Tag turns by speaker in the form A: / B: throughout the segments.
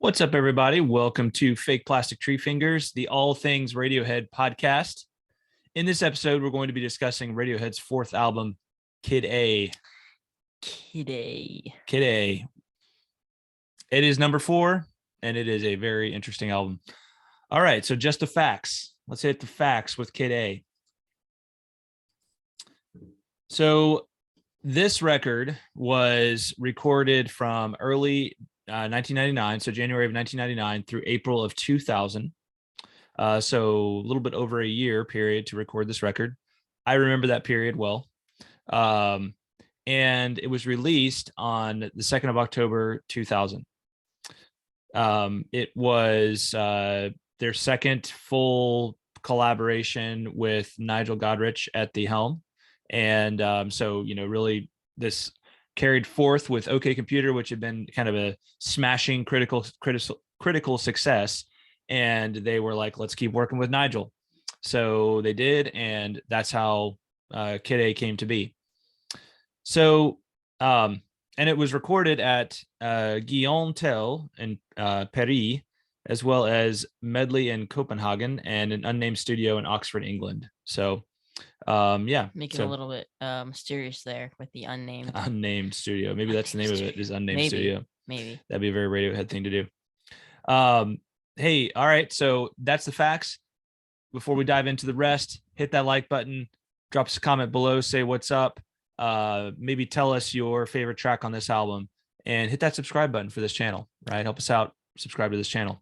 A: What's up, everybody? Welcome to Fake Plastic Treefingers, the all things Radiohead podcast. In this episode, we're going to be discussing Radiohead's fourth album, Kid A.
B: Kid A.
A: It is number 4, and it is a very interesting album. All right, so just the facts. Let's hit the facts with Kid A. So this record was recorded from early 1999, so January of 1999 through April of 2000. So a little bit over a year period to record this record. I remember that period well. And it was released on the 2nd of October, 2000. It was their second full collaboration with Nigel Godrich at the helm. And so, really this carried forth with OK Computer, which had been kind of a smashing critical success. And they were like, let's keep working with Nigel. So they did. And that's how Kid A came to be. So, and it was recorded at Guillaume Tell in Paris, as well as Medley in Copenhagen and an unnamed studio in Oxford, England. So,
B: Making a little bit mysterious there with the
A: unnamed studio. Maybe that's the name of it, is unnamed studio.
B: Maybe
A: that'd be a very Radiohead thing to do. Hey, all right, so that's the facts. Before we dive into the rest, hit that like button, drop us a comment below, say what's up, maybe tell us your favorite track on this album, and hit that subscribe button for this channel. Right, help us out, subscribe to this channel.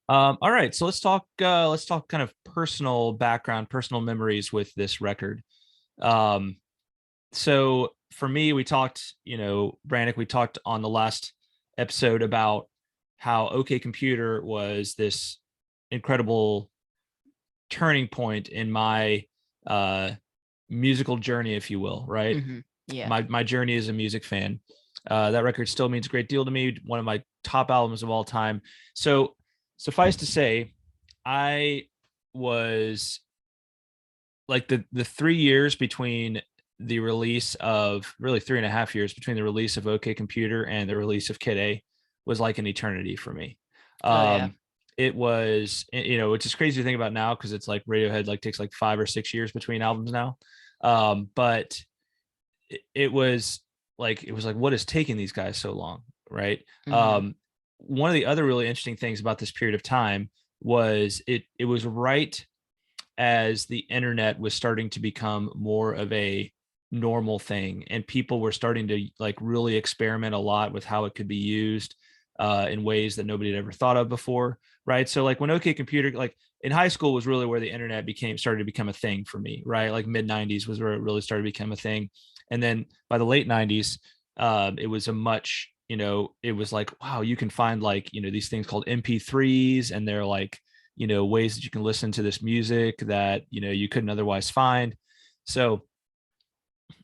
A: All right, so let's talk kind of personal background, personal memories with this record. So for me, we talked, Brannick, we talked on the last episode about how OK Computer was this incredible turning point in my musical journey, if you will, right?
B: Mm-hmm. Yeah.
A: My journey as a music fan. That record still means a great deal to me. One of my top albums of all time. So suffice to say, I was like the 3 years between the release of, really 3.5 years between the release of OK Computer and the release of Kid A was like an eternity for me. It was, which is crazy to think about now because it's like Radiohead like takes like 5 or 6 years between albums now. But it was like, what is taking these guys so long, right?
B: Mm-hmm.
A: One of the other really interesting things about this period of time was it was right as the internet was starting to become more of a normal thing, and people were starting to like really experiment a lot with how it could be used in ways that nobody had ever thought of before, right? So like when OK Computer, like in high school, was really where the internet started to become a thing for me, right? Like mid 90s was where it really started to become a thing. And then by the late 90s, it was a much, it was like, wow, you can find like, these things called MP3s, and they're like, ways that you can listen to this music that, you couldn't otherwise find. So,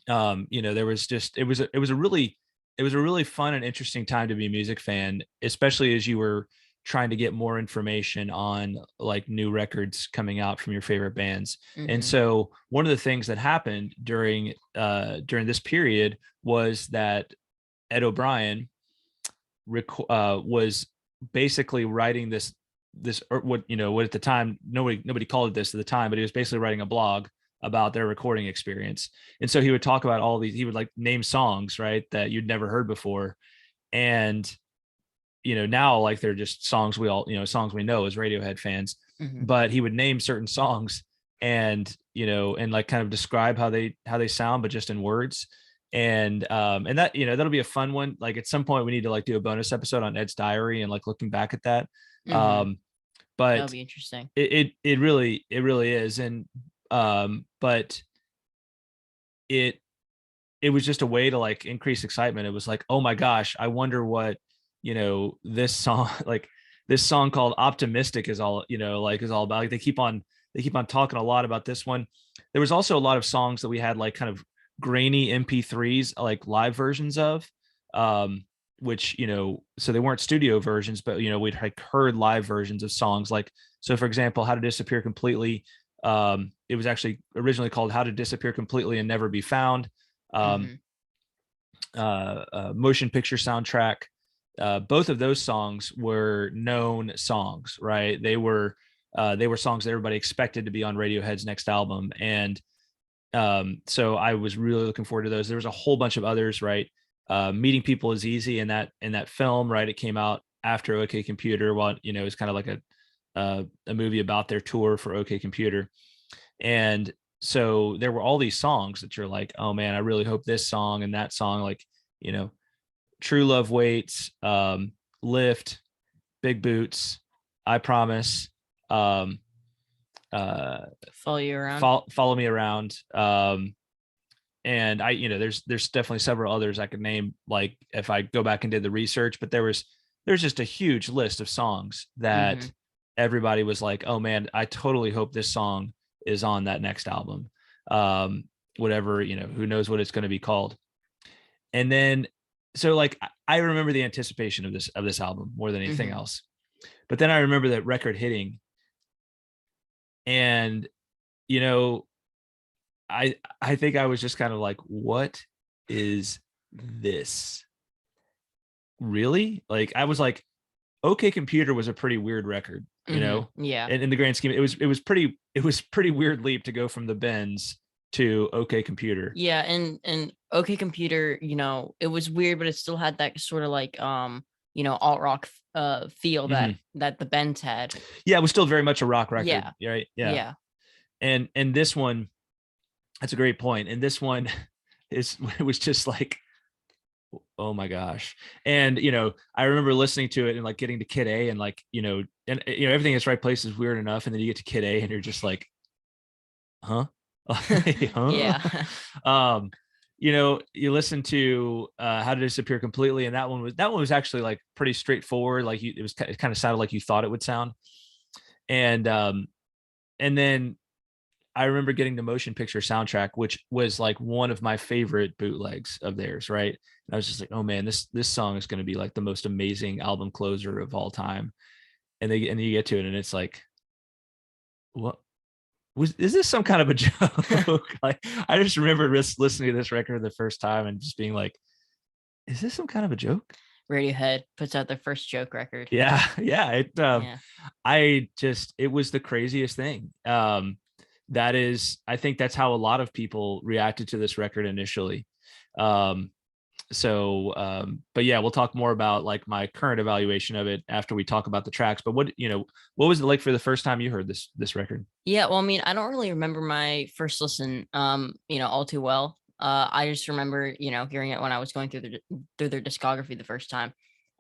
A: there was just, it was a really fun and interesting time to be a music fan, especially as you were trying to get more information on like new records coming out from your favorite bands.
B: Mm-hmm.
A: And so one of the things that happened during this period was that Ed O'Brien was basically writing this what at the time nobody called it this at the time, but he was basically writing a blog about their recording experience. And so he would talk about all these, he would like name songs, right, that you'd never heard before. And now like they're just songs we all, songs we know as Radiohead fans.
B: Mm-hmm.
A: But he would name certain songs and and like kind of describe how they sound, but just in words. And that, that'll be a fun one. Like at some point we need to like do a bonus episode on Ed's diary and like looking back at that.
B: Mm-hmm.
A: But
B: that'll be interesting.
A: It really is. And but it was just a way to like increase excitement. It was like, oh my gosh, I wonder what this song like this song called Optimistic is all is all about. Like they keep on talking a lot about this one. There was also a lot of songs that we had like kind of grainy MP3s like live versions of, which so they weren't studio versions, but we'd like heard live versions of songs. Like, so for example, How to Disappear Completely, it was actually originally called How to Disappear Completely and Never Be Found. Motion picture soundtrack both of those songs were known songs, right? They were songs that everybody expected to be on Radiohead's next album, and so I was really looking forward to those. There was a whole bunch of others, right? Meeting People is Easy in that film, right? It came out after OK Computer. Well, you know, it's kind of like a movie about their tour for OK Computer, and so there were all these songs that you're like, oh man, I really hope this song and that song, like, you know, True Love Waits, Lift, Big Boots, I Promise, um,
B: Follow You Around.
A: Follow Me Around. And I, you know, there's definitely several others I could name, like if I go back and did the research, but there's just a huge list of songs that everybody was like, oh man, I totally hope this song is on that next album. Whatever, you know, who knows what it's going to be called. And then, so like, I remember the anticipation of this album more than anything else. But then I remember that record hitting, and, you know, I think I was just kind of like, what is this? Really? Like, I was like, OK Computer was a pretty weird record, you know?
B: Yeah.
A: And in the grand scheme, it was pretty weird leap to go from the Bends to OK Computer.
B: Yeah, and OK Computer, you know, it was weird, but it still had that sort of like you know, alt rock feel that the Bends had.
A: Yeah, it was still very much a rock record.
B: Yeah.
A: Right. Yeah. And this one, that's a great point. And this one it was just like, oh my gosh. And, you know, I remember listening to it and like getting to Kid A, and like, you know, and you know, everything in its right place is weird enough. And then you get to Kid A and you're just like, huh? Huh?
B: Yeah.
A: You know, you listen to How to Disappear Completely, and that one was actually like pretty straightforward. Like it kind of sounded like you thought it would sound. And then I remember getting the Motion Picture Soundtrack, which was like one of my favorite bootlegs of theirs, right? And I was just like, oh man, this song is going to be like the most amazing album closer of all time. And you get to it, and it's like, what is this some kind of a joke? Like, I just remember listening to this record the first time and just being like, is this some kind of a joke?
B: Radiohead puts out their first joke record.
A: Yeah. It was the craziest thing. I think that's how a lot of people reacted to this record initially. But yeah, we'll talk more about like my current evaluation of it after we talk about the tracks. But what was it like for the first time you heard this record?
B: Yeah, well, I mean, I don't really remember my first listen, you know, all too well. I just remember, you know, hearing it when I was going through their discography the first time,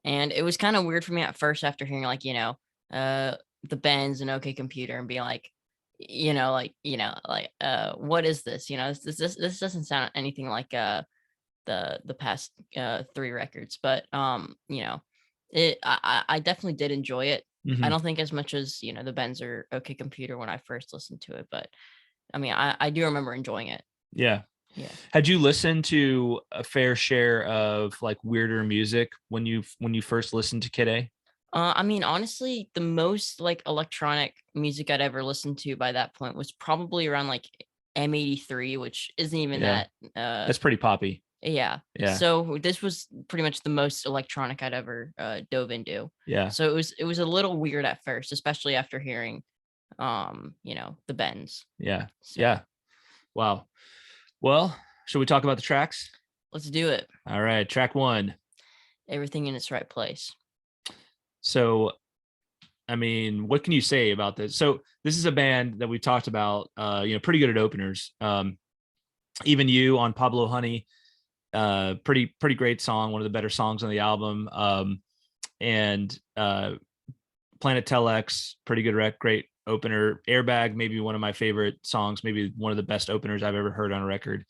B: and it was kind of weird for me at first after hearing like, you know, the Bends and OK Computer, and being like, what is this? You know, this doesn't sound anything like the past 3 records, but you know, I definitely did enjoy it. I don't think as much as, you know, the Bends or OK Computer when I first listened to it, but I mean, I do remember enjoying it.
A: Yeah.
B: Yeah.
A: Had you listened to a fair share of like weirder music when you first listened to Kid A?
B: I mean, honestly, the most like electronic music I'd ever listened to by that point was probably around like M83, which isn't even that.
A: That's pretty poppy.
B: Yeah. So this was pretty much the most electronic I'd ever dove into.
A: Yeah.
B: So it was a little weird at first, especially after hearing, you know, the Bends.
A: Yeah.
B: So,
A: yeah. Wow. Well, should we talk about the tracks?
B: let's do it.
A: All right. Track 1.
B: Everything in its right place.
A: So, I mean, what can you say about this? So this is a band that we talked about, you know, pretty good at openers. Even You on Pablo Honey, pretty great song, one of the better songs on the album. And Planet Telex, pretty good great opener. Airbag, maybe one of my favorite songs, maybe one of the best openers I've ever heard on a record.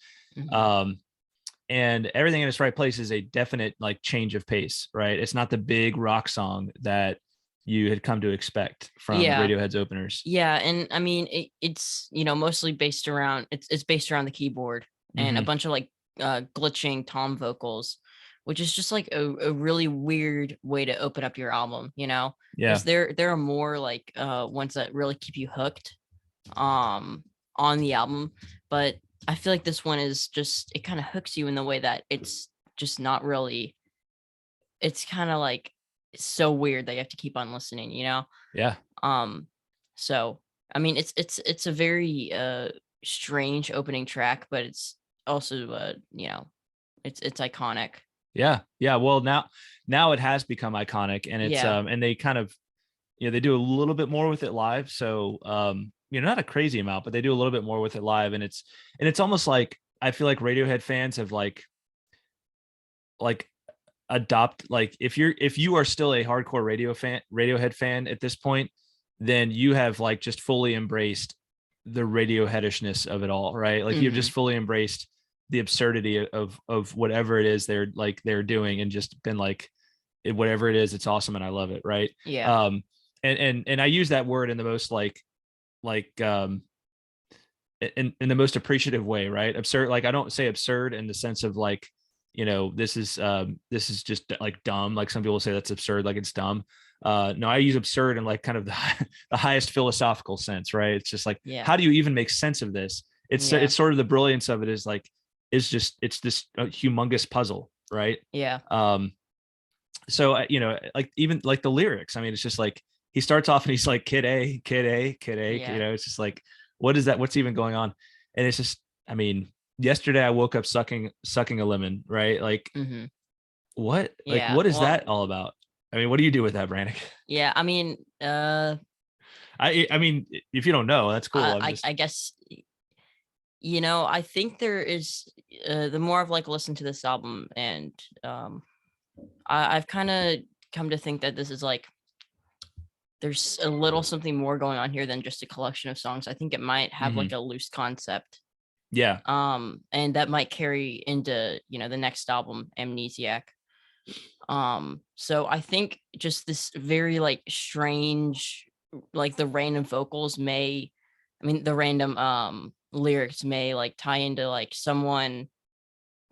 A: And Everything in Its Right Place is a definite like change of pace, right? It's not the big rock song that you had come to expect from Radiohead's openers.
B: Yeah, and I mean it's, you know, mostly based around it's based around the keyboard and a bunch of like glitching tom vocals, which is just like a really weird way to open up your album, you know?
A: Yeah.
B: There are more like ones that really keep you hooked on the album, but I feel like this one is just, it kind of hooks you in the way that it's just not really it's kind of like it's so weird that you have to keep on listening, you know?
A: Yeah.
B: So I mean it's a very strange opening track, but it's also you know, it's iconic.
A: Yeah. Yeah. Well, now it has become iconic, and it's
B: Yeah.
A: and they kind of, they do a little bit more with it live. So not a crazy amount, but they do a little bit more with it live, and it's almost like I feel like Radiohead fans have like adopt, like if you are still a hardcore Radiohead fan at this point, then you have like just fully embraced the Radioheadishness of it all, right? Like you've
B: Hmm.
A: just fully embraced the absurdity of whatever it is they're doing, and just been like, whatever it is, it's awesome and I love it, right?
B: Yeah.
A: And I use that word in the most like in the most appreciative way, right? Absurd, like I don't say absurd in the sense of like, this is just like dumb, like some people say that's absurd, like it's dumb. No, I use absurd in like kind of the highest philosophical sense, right? It's just like,
B: Yeah.
A: how do you even make sense of this?
B: Yeah.
A: It's sort of the brilliance of it is like, it's this humongous puzzle, right?
B: Yeah.
A: So like even like the lyrics, I mean, it's just like he starts off and he's like, kid A, kid A, kid A,
B: Yeah.
A: it's just like, what is that, what's even going on? And it's just, I mean, yesterday I woke up sucking a lemon, right? Like,
B: Hmm.
A: what
B: Yeah.
A: is
B: Well,
A: that all about? I mean, what do you do with that, Brannick?
B: yeah. I mean,
A: I mean, if you don't know, that's cool. I'm just
B: I guess you know, I think there is the more I've like listened to this album, and um I've kind of come to think that this is like there's a little something more going on here than just a collection of songs. I think it might have
A: mhm.
B: like a loose concept.
A: Yeah.
B: And that might carry into, you know, the next album, Amnesiac. So I think just this very like strange, like the random vocals may, I mean, the random lyrics may like tie into like someone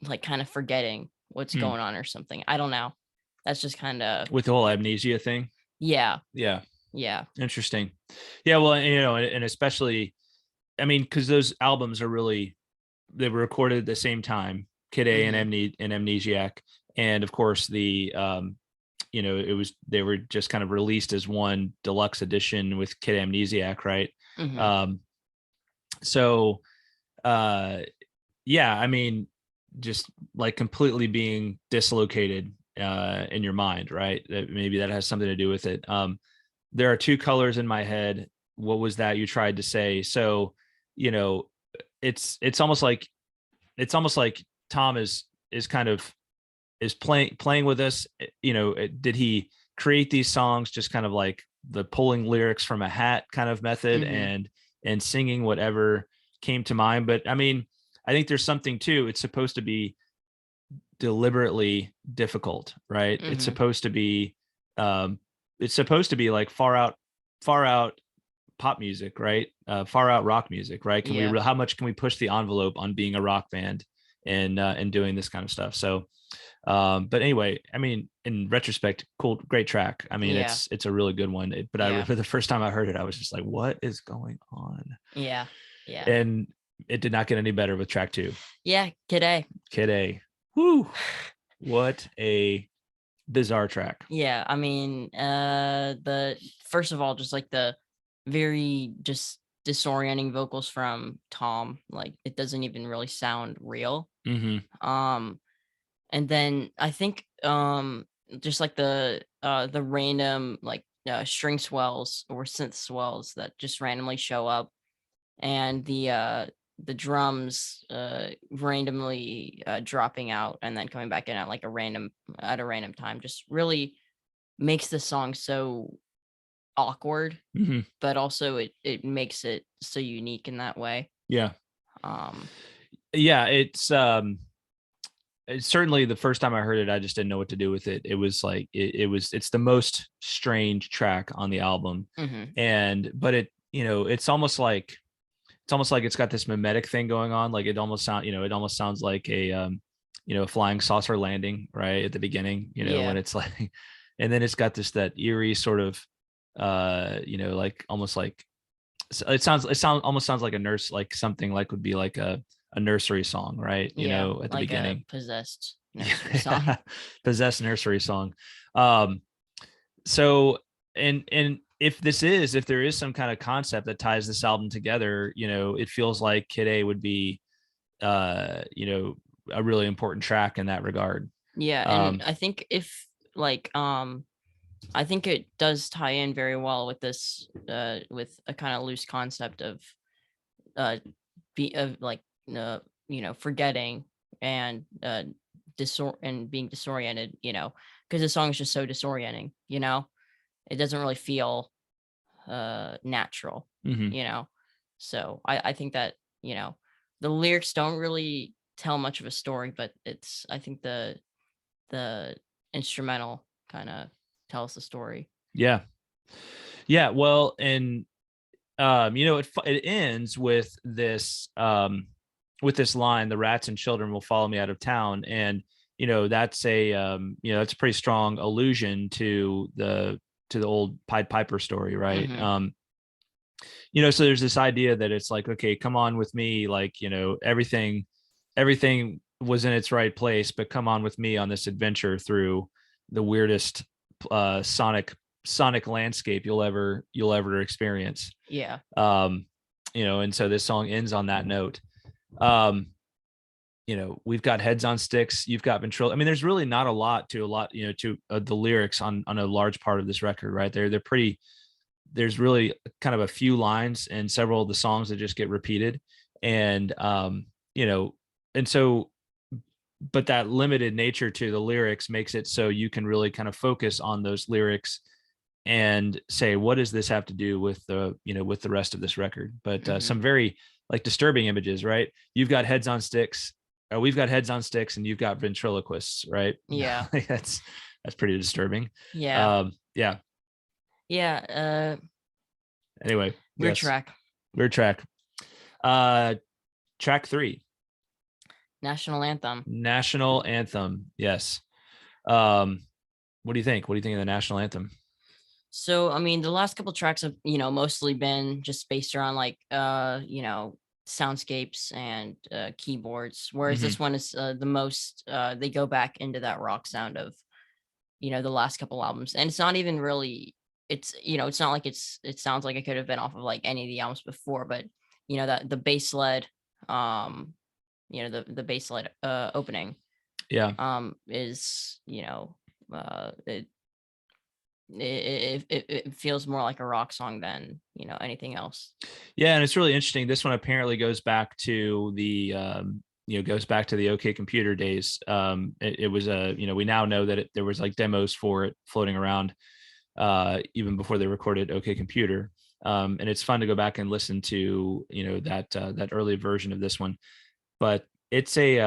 B: like kind of forgetting what's
A: Hmm.
B: going on or something. I don't know. That's just kind of,
A: With the whole amnesia thing.
B: yeah,
A: Yeah.
B: yeah.
A: Interesting. Yeah. Well, and especially, I mean, because those albums are really, they were recorded at the same time, Kid A and
B: Hmm.
A: Amnesiac, and of course they were just kind of released as one deluxe edition with Kid Amnesiac, right?
B: Hmm.
A: Um, so uh, yeah, I mean, just like completely being dislocated in your mind, right? Maybe that has something to do with it. There are two colors in my head. What was that you tried to say? So, you know, it's almost like Tom is kind of is playing with us. Did he create these songs just kind of like the pulling lyrics from a hat kind of method,
B: Hmm.
A: and singing whatever came to mind? But I mean, I think there's something too. It's supposed to be deliberately difficult, right?
B: Hmm.
A: Um, it's supposed to be like far out pop music, right? Far out rock music, right?
B: Yeah.
A: How much can we push the envelope on being a rock band and doing this kind of stuff? So, but anyway, I mean, in retrospect, cool, great track. I mean,
B: Yeah.
A: it's a really good one. But I
B: Yeah.
A: remember the first time I heard it, I was just like, what is going on?
B: Yeah. Yeah.
A: And it did not get any better with track two.
B: Yeah. Today.
A: Kid A. Whoo. What a bizarre track.
B: Yeah. I mean, the first of all, just like the very just disorienting vocals from Tom, like it doesn't even really sound real.
A: Mm-hmm.
B: Um, and then I think just like the random like string swells or synth swells that just randomly show up, and the drums randomly dropping out and then coming back in at like a random time just really makes the song so awkward,
A: Mm-hmm.
B: but also it makes it so unique in that way.
A: Yeah.
B: um
A: Yeah. It's certainly the first time I heard it, I just didn't know what to do with it. It was like it's the most strange track on the album,
B: mhm,
A: but it's almost like it's got this mimetic thing going on. Like it almost sounds like a flying saucer landing right at the beginning. When
B: yeah,
A: it's like, and then it's got that eerie sort of, like almost like almost sounds like a nurse, like something like would be like a nursery song, right?
B: yeah,
A: At the
B: like a
A: beginning.
B: possessed. nursery song.
A: Possessed nursery song. Um, so and if there is some kind of concept that ties this album together, it feels like Kid A would be a really important track in that regard.
B: Yeah, and I think if like I think it does tie in very well with this with a kind of loose concept of forgetting and being disoriented, because the song is just so disorienting, it doesn't really feel natural, so I think that the lyrics don't really tell much of a story, but I think the instrumental kind of tells the story.
A: Yeah. Well, and it ends with this line, "The rats and children will follow me out of town," and that's that's a pretty strong allusion to the old Pied Piper story, right? So there's this idea that it's like, okay, come on with me, like everything was in its right place, but come on with me on this adventure through the weirdest sonic landscape you'll ever experience.
B: Yeah.
A: And so this song ends on that note. We've got heads on sticks, you've got ventrilo. I mean, there's really not a lot to the lyrics on a large part of this record, right? They're pretty. There's really kind of a few lines and several of the songs that just get repeated, and and so, but that limited nature to the lyrics makes it so you can really kind of focus on those lyrics and say, what does this have to do with the rest of this record? But some very like disturbing images, right? You've got heads on sticks, we've got heads on sticks, and you've got ventriloquists, right?
B: Yeah.
A: that's pretty disturbing.
B: Yeah.
A: Yeah. Anyway,
B: weird
A: track. Track 3.
B: National Anthem.
A: Yes. What do you think? What do you think of the National Anthem?
B: So, I mean, the last couple tracks have, mostly been just based around like, soundscapes and keyboards, whereas this one is the most, they go back into that rock sound of, the last couple albums. And it's not even really, it's not like it sounds like it could have been off of like any of the albums before, but, that the bass led, the bass led opening.
A: Yeah.
B: Is, it feels more like a rock song than anything else.
A: Yeah, and it's really interesting. This one apparently goes back to the OK Computer days. It was we now know that there was like demos for it floating around even before they recorded OK Computer. And it's fun to go back and listen to that early version of this one. But it's a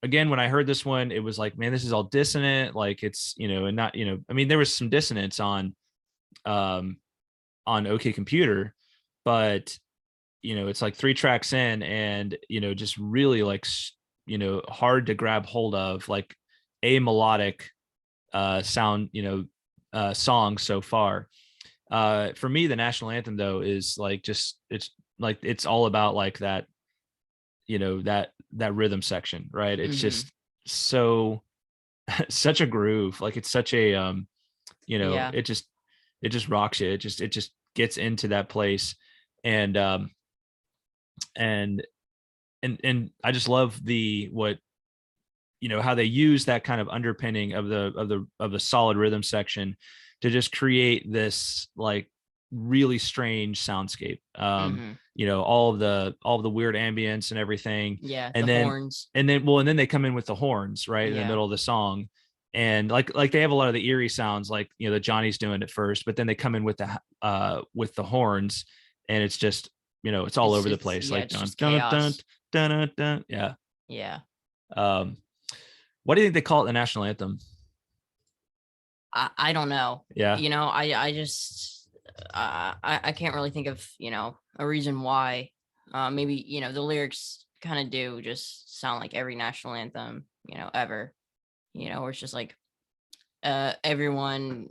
A: again, when I heard this one, it was like, man, this is all dissonant, like it's and not I mean, there was some dissonance on OK Computer, but it's like 3 tracks in, and just really like hard to grab hold of, like a melodic sound song so far. For me, the National Anthem though is like it's all about like that that rhythm section, right? It's just so such a groove, like it's such a
B: Yeah.
A: it just rocks you. It just gets into that place. And and I just love how they use that kind of underpinning of the solid rhythm section to just create this like really strange soundscape. All of the weird ambience and everything.
B: Yeah.
A: And
B: the
A: then
B: horns.
A: and then they come in with the horns right in the middle of the song. And like they have a lot of the eerie sounds like that Johnny's doing at first, but then they come in with the horns, and it's just it's all over the place, like dun, dun, dun, dun, dun, dun.
B: Yeah.
A: What do you think they call it the National Anthem?
B: I don't know.
A: Yeah.
B: I just I can't really think of a reason why. Maybe the lyrics kind of do just sound like every national anthem ever. Where it's just like everyone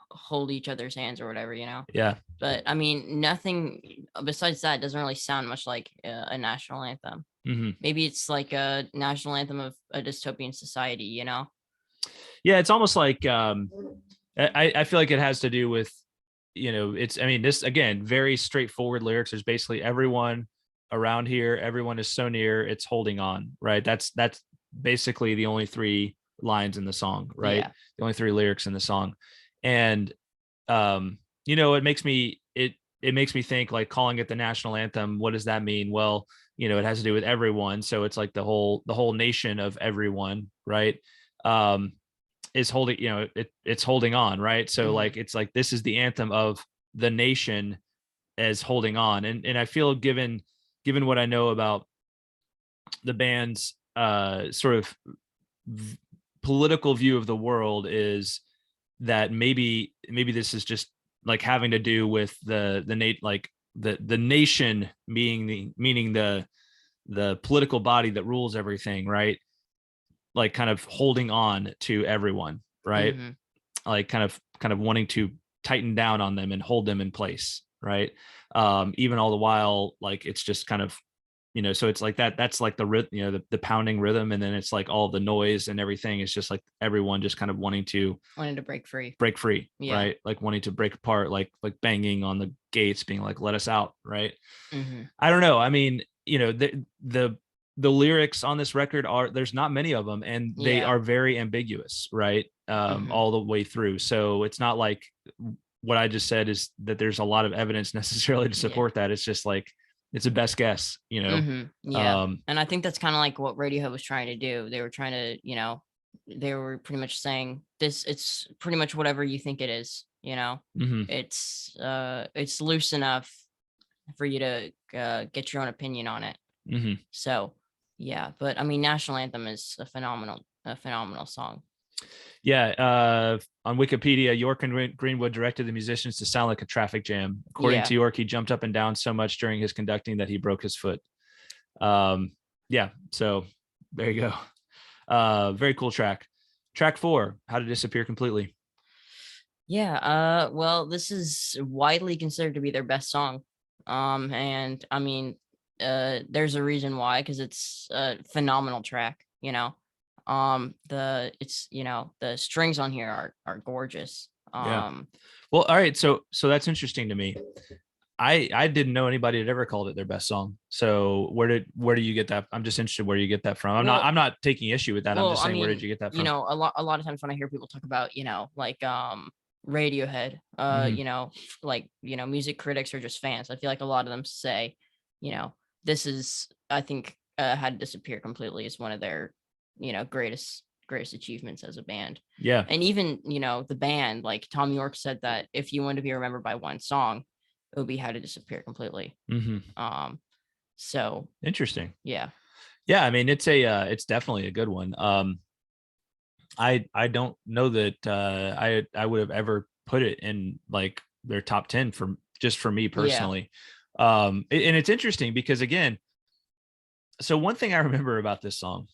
B: hold each other's hands or whatever.
A: Yeah.
B: But I mean, nothing besides that doesn't really sound much like a national anthem. Maybe it's like a national anthem of a dystopian society, you know?
A: Yeah, it's almost like I feel like it has to do with, it's, I mean, this again, very straightforward lyrics. There's basically everyone around here, everyone is so near, it's holding on, right? That's basically the only three lines in the song, right?
B: Yeah.
A: The only three lyrics in the song. And it makes me think, like, calling it the national anthem, what does that mean? Well, it has to do with everyone. So it's like the whole nation of everyone, right? Um, is holding, it's holding on, right? So like, it's like, this is the anthem of the nation as holding on. And I feel, given what I know about the band's sort of political view of the world, is that maybe this is just like having to do with the nation meaning the political body that rules everything, right? Like kind of holding on to everyone, right? Like kind of wanting to tighten down on them and hold them in place, right? Even all the while, like, it's just kind of, so it's like that's like the rhythm, the pounding rhythm, and then it's like all the noise and everything is just like everyone just kind of wanting to
B: break free.
A: Yeah. Right? Like wanting to break apart, like banging on the gates, being like, let us out, right? I don't know. I mean, the lyrics on this record there's not many of them, and they are very ambiguous, right? All the way through. So it's not like what I just said is that there's a lot of evidence necessarily to support that. It's just like, it's a best guess,
B: Yeah. And I think that's kind of like what Radiohead was trying to do. They were trying to, they were pretty much saying this, it's pretty much whatever you think it is, it's loose enough for you to get your own opinion on it. So yeah, but I mean, National Anthem is a phenomenal song.
A: Yeah, on Wikipedia, York and Greenwood directed the musicians to sound like a traffic jam. According to York, he jumped up and down so much during his conducting that he broke his foot. Yeah, so there you go. Very cool track. Track 4, How to Disappear Completely.
B: Yeah, well, this is widely considered to be their best song. And I mean, there's a reason why, because it's a phenomenal track, the strings on here are gorgeous.
A: Yeah. Well, all right, so that's interesting to me. I didn't know anybody had ever called it their best song. So where do you get that? I'm just interested where you get that from. I'm not taking issue with that. I'm just saying, where did you get that from?
B: A lot of times when I hear people talk about, like Radiohead, music critics are just fans. I feel like a lot of them say, this is, I think, How to Disappear Completely is one of their, greatest achievements as a band.
A: Yeah.
B: And even, the band, like Tom York said that if you want to be remembered by one song, it would be How to Disappear Completely. So
A: interesting.
B: Yeah.
A: I mean, it's definitely a good one. I don't know that I would have ever put it in like their top 10 for me personally. And it's interesting because, again, so one thing I remember about this song,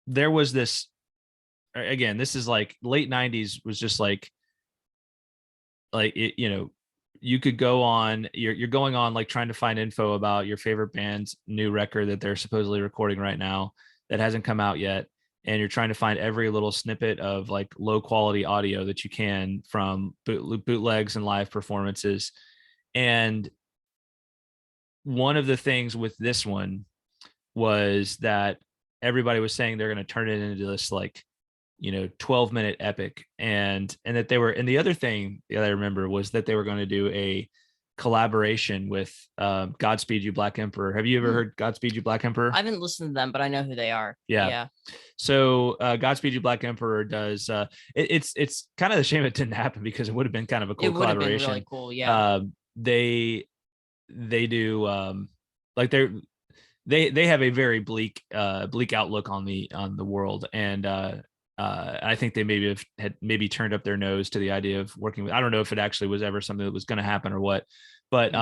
A: there was this, again, this is like late 90s, was just like it, you could go on, you're going on, like, trying to find info about your favorite band's new record that they're supposedly recording right now that hasn't come out yet. And you're trying to find every little snippet of like low quality audio that you can from bootlegs and live performances. And one of the things with this one was that everybody was saying they're going to turn it into this, like, 12-minute epic. And that they were, and the other thing that I remember was that they were going to do a collaboration with Godspeed You Black Emperor. Have you ever heard Godspeed You Black Emperor?
B: I haven't listened to them, but I know who they are. Yeah.
A: So Godspeed You Black Emperor does it's kind of a shame it didn't happen, because it would have been kind of a cool collaboration. It would have been
B: really cool. Yeah.
A: They do like they have a very bleak outlook on the world, and I think they had turned up their nose to the idea of working with, I don't know if it actually was ever something that was going to happen or what, but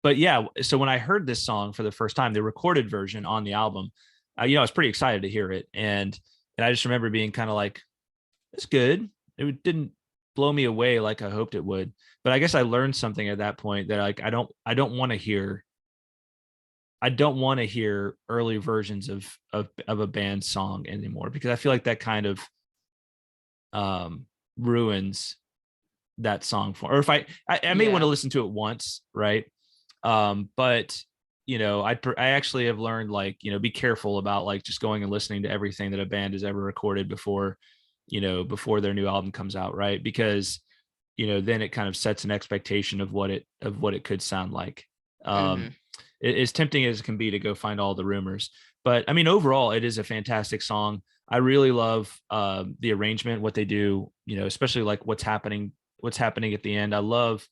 A: but yeah, so when I heard this song for the first time, the recorded version on the album, I was pretty excited to hear it. And I just remember being kind of like, it's good. It didn't blow me away like I hoped it would. But I guess I learned something at that point that like I don't want to hear early versions of a band song anymore, because I feel like that kind of ruins that song for, or if I may want to listen to it once, right? But I actually have learned, like, be careful about like just going and listening to everything that a band has ever recorded before their new album comes out, right? Because then it kind of sets an expectation of what it could sound like. As tempting as it can be to go find all the rumors, but I mean, overall, it is a fantastic song. I really love the arrangement, what they do, especially like what's happening at the end. I love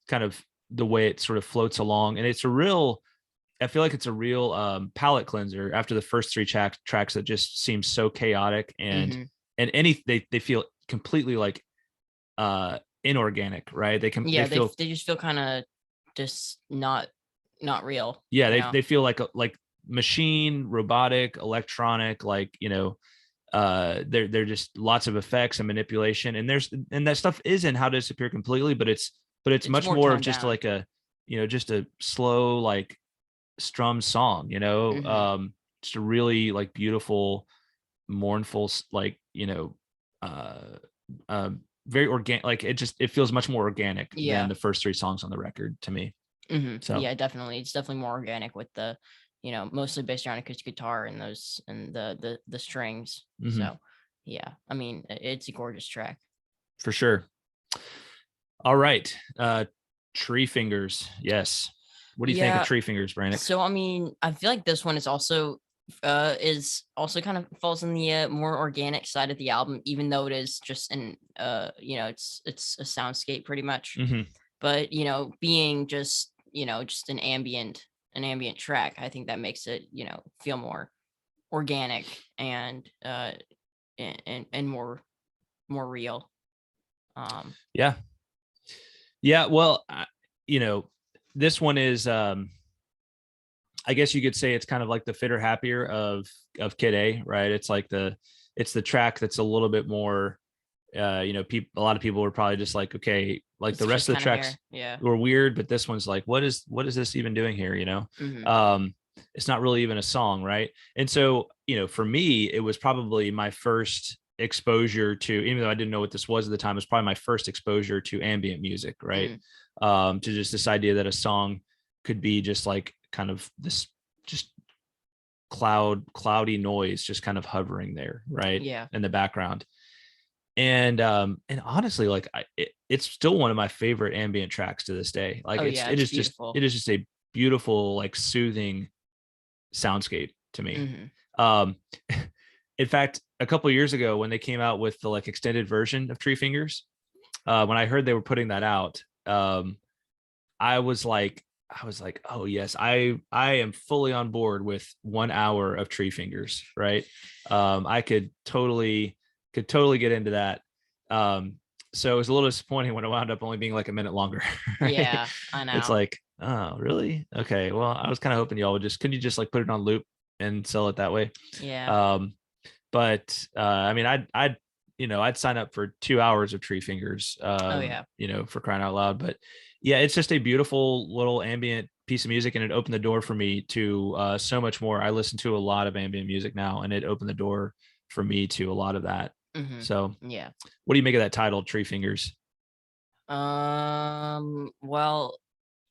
A: kind of the way it sort of floats along, and I feel like it's a real palate cleanser after the first three tracks that just seem so chaotic and they feel completely like inorganic, right? They
B: just feel kind of just not real.
A: Yeah, they feel like machine, robotic, electronic, like they're just lots of effects and manipulation, and that stuff isn't How to Disappear completely, but it's much more of just down. Like a just a slow, like, strum song, just a really like beautiful, mournful, like very organic. Like it feels much more organic than the first three songs on the record to me. So
B: yeah, definitely, it's definitely more organic with the mostly based around acoustic guitar and those and the strings. So yeah, I mean, it's a gorgeous track
A: for sure. All right, Treefingers. Yes, what do you think of Treefingers, Brannick?
B: So I mean, I feel like this one is also kind of falls in the more organic side of the album, even though it is just an it's a soundscape pretty much. But being just just an ambient track, I think that makes it feel more organic and more real.
A: Yeah, well, this one is I guess you could say it's kind of like the Fitter Happier of Kid A, right? It's like it's the track that's a little bit more a lot of people were probably just like, okay, like the rest of the tracks were weird, but this one's like, what is this even doing here? It's not really even a song, right? And so, for me, it was probably my first exposure to, even though I didn't know what this was at the time, it was probably my first exposure to ambient music, right? To just this idea that a song could be just like kind of this just cloudy noise just kind of hovering there, right? In the background. And honestly, like it's still one of my favorite ambient tracks to this day. Like it is just a beautiful, like, soothing soundscape to me. In fact, a couple of years ago when they came out with the like extended version of Treefingers, when I heard they were putting that out, I was like, oh yes, I am fully on board with 1 hour of Treefingers, right? I could totally get into that. So it was a little disappointing when it wound up only being like a minute longer. Right?
B: Yeah, I know.
A: It's like, oh, really? Okay. Well, I was kind of hoping y'all would couldn't you just like put it on loop and sell it that way?
B: Yeah.
A: But I mean, I'd sign up for 2 hours of Treefingers. For crying out loud. But yeah, it's just a beautiful little ambient piece of music, and it opened the door for me to so much more. I listen to a lot of ambient music now, and it opened the door for me to a lot of that. So
B: yeah,
A: what do you make of that title, Treefingers?
B: Well,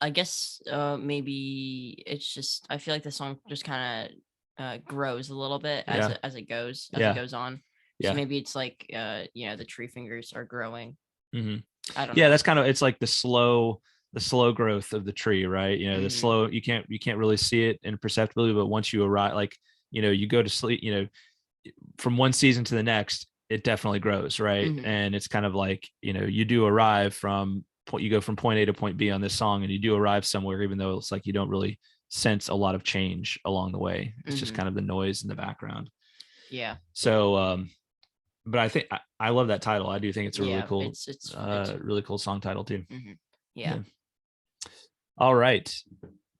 B: I guess maybe it's just, I feel like the song just kind of grows a little bit as it goes on. So maybe it's like the Treefingers are growing. I don't know.
A: That's kind of, it's like the slow growth of the tree, right? The slow, you can't really see it imperceptibly, but once you arrive, like, you go to sleep, from one season to the next, it definitely grows, right? And it's kind of like, you do arrive you go from point A to point B on this song, and you do arrive somewhere, even though it's like you don't really sense a lot of change along the way. It's just kind of the noise in the background.
B: Yeah.
A: So but I think I love that title. I do think it's a really cool, it's really cool song title too.
B: Yeah.
A: All right,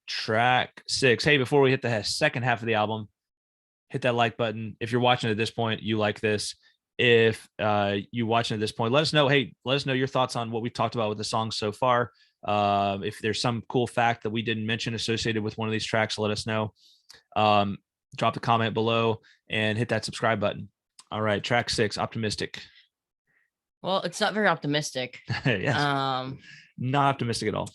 A: track 6. Hey, before we hit the second half of the album, hit that like button. If you're watching at this point, you like this. if you watching at this point, let us know. Hey, let us know your thoughts on what we've talked about with the songs so far. If there's some cool fact that we didn't mention associated with one of these tracks, let us know. Drop a comment below and hit that subscribe button. All right, track 6, Optimistic.
B: Well, it's not very optimistic.
A: Yes. Not optimistic at all.